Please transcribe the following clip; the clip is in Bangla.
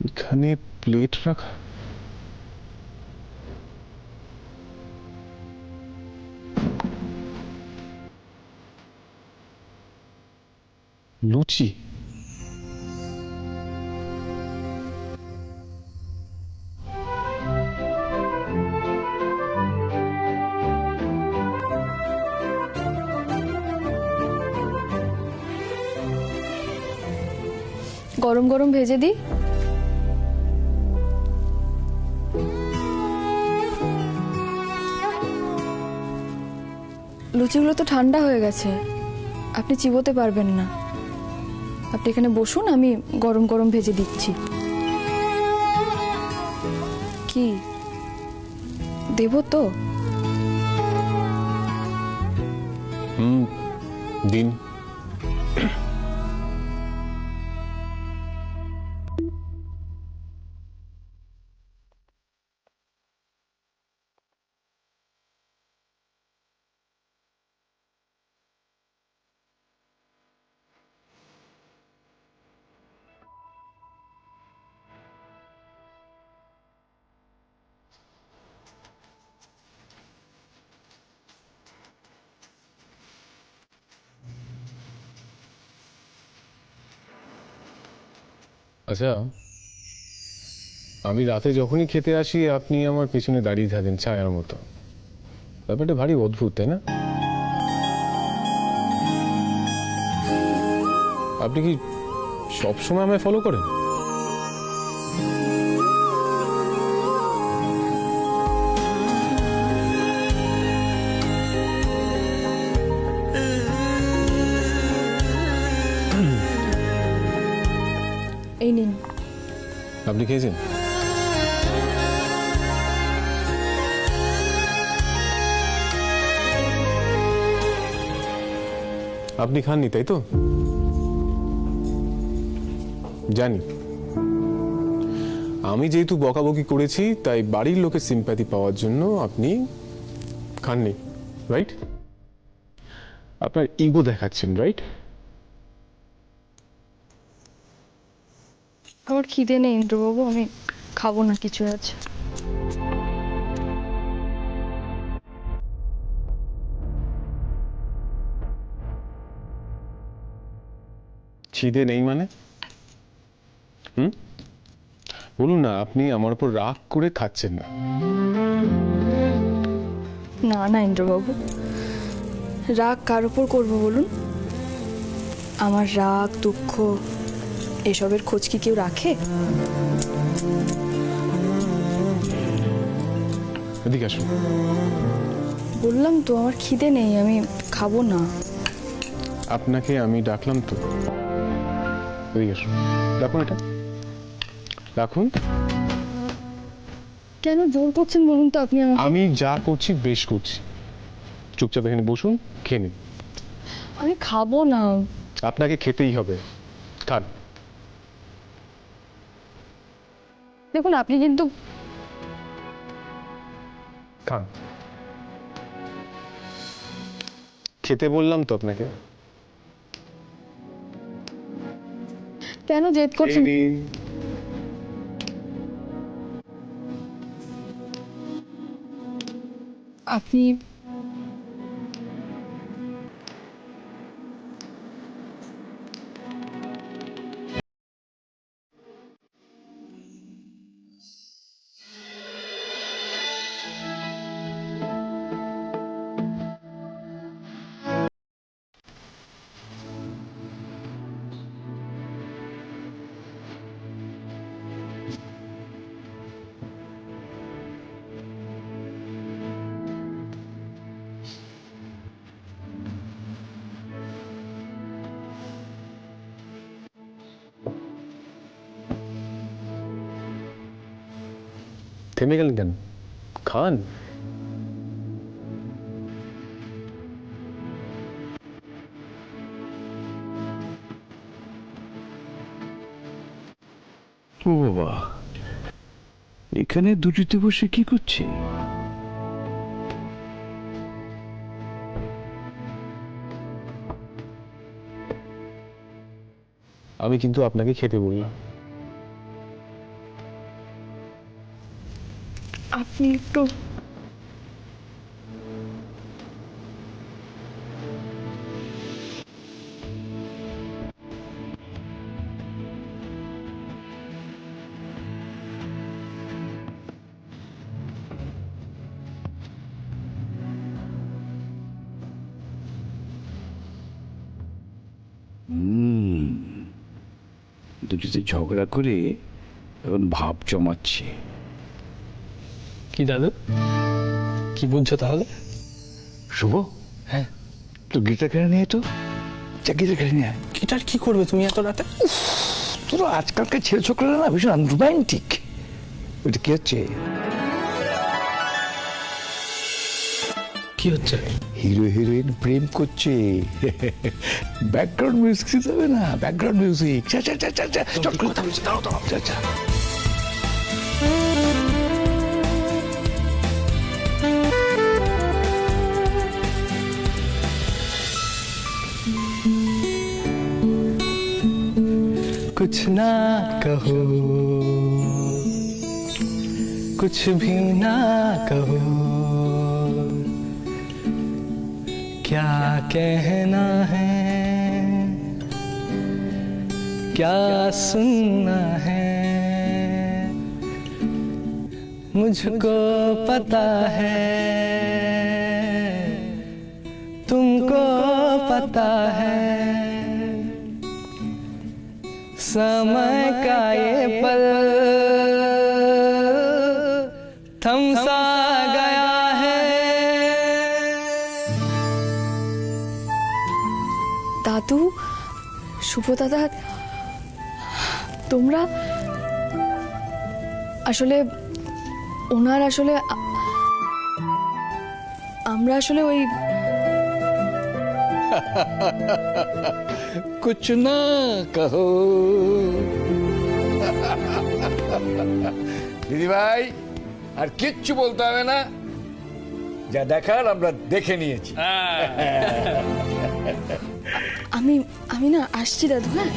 এখানে প্লেট রাখা, লুচি। গরম গরম ভেজে দিই। লুচিগুলো তো ঠান্ডা হয়ে গেছে, আপনি চিবোতে পারবেন না। আপনি এখানে বসুন, আমি গরম গরম ভেজে দিচ্ছি। কি দেব তো? দিন। আচ্ছা, আমি রাতে যখনই খেতে আসি আপনি আমার পেছনে দাঁড়িয়ে থাকেন ছায়ার মতো। ব্যাপারটা ভারী অদ্ভুত, তাই না? আপনি কি সবসময় আমায় ফলো করেন? এই নিন। আপনি খেয়েছেন? আপনি খাননি তাই তো? জানি। আমি যেহেতু বকাবকি করেছি তাই বাড়ির লোকের সিম্প্যাথি পাওয়ার জন্য আপনি খাননি, রাইট? আপনার ইগো দেখাচ্ছেন, রাইট? আমার খিদে নেই ইন্দ্রবাবু, আমি খাবো না কিছু আজ। খিদে নেই মানে? হুম, বলুন না, আপনি আমার উপর রাগ করে খাচ্ছেন না। না না ইন্দ্রবাবু, রাগ কার উপর করবো বলুন? আমার রাগ দুঃখ এসবের খোঁজ কি কেউ রাখে? এদিকে আসুন। বললাম তো আমার খিদে নেই, আমি খাবো না। আপনাকে আমি ডাকলাম তো, এদিকে আসুন। রাখুন এটা, রাখুন। কেন জোর করছেন বলুন তো আপনি আমাকে? আমি যা করছি বেশ করছি। চুপচাপ এখানে বসুন, খেয়ে নিন। আমি খাবো না। আপনাকে খেতেই হবে, খান। দেখুন আপনি কিন্তু খান। খেতে বললাম তো আপনাকে। কেন জেদ করছেন? আপনি থেমে গেলেন কেন? খান। ও বাবা, এখানে দুটিতে বসে কি করছি? আমি কিন্তু আপনাকে খেতে বললাম। আপনি একটু দুটিতে ঝগড়া করে এখন ভাব জমাচ্ছে। কি দাদু, কি বুঝছো তাহলে? শুভ, হ্যাঁ, তো গিটার কেড়ে নিয়ে তো, যা গিটার কেড়ে নিয়ে আয়। গিটার কি করবে তুমি এত রাতে? তোরা আজকালকার ছেলে ছোকরা না ভীষণ রোমান্টিক। ওইটা কি হচ্ছে? কি হচ্ছে? হিরো হিরোইন প্রেম করছে। ব্যাকগ্রাউন্ড মিউজিক দিতে হবে না? Background music. চা চা চা চা চা চট করে কথা বলছি, দাঁড়াও দাঁড়াও, চা চা। कुछ ना कहो, कुछ भी ना कहो, क्या कहना है, क्या सुनना है, मुझको पता है, तुमको पता है, समय का ये पल थम सा गया है। দাদু, শুভ দাদা, তোমরা আসলে ওনার আসলে আমরা আসলে ওই कुछ ना कहो। দিদি ভাই, আর কিচ্ছু বলতে হবে না, যা দেখার আমরা দেখে নিয়েছি। আমি আমি না আসছি দাদু, হ্যাঁ।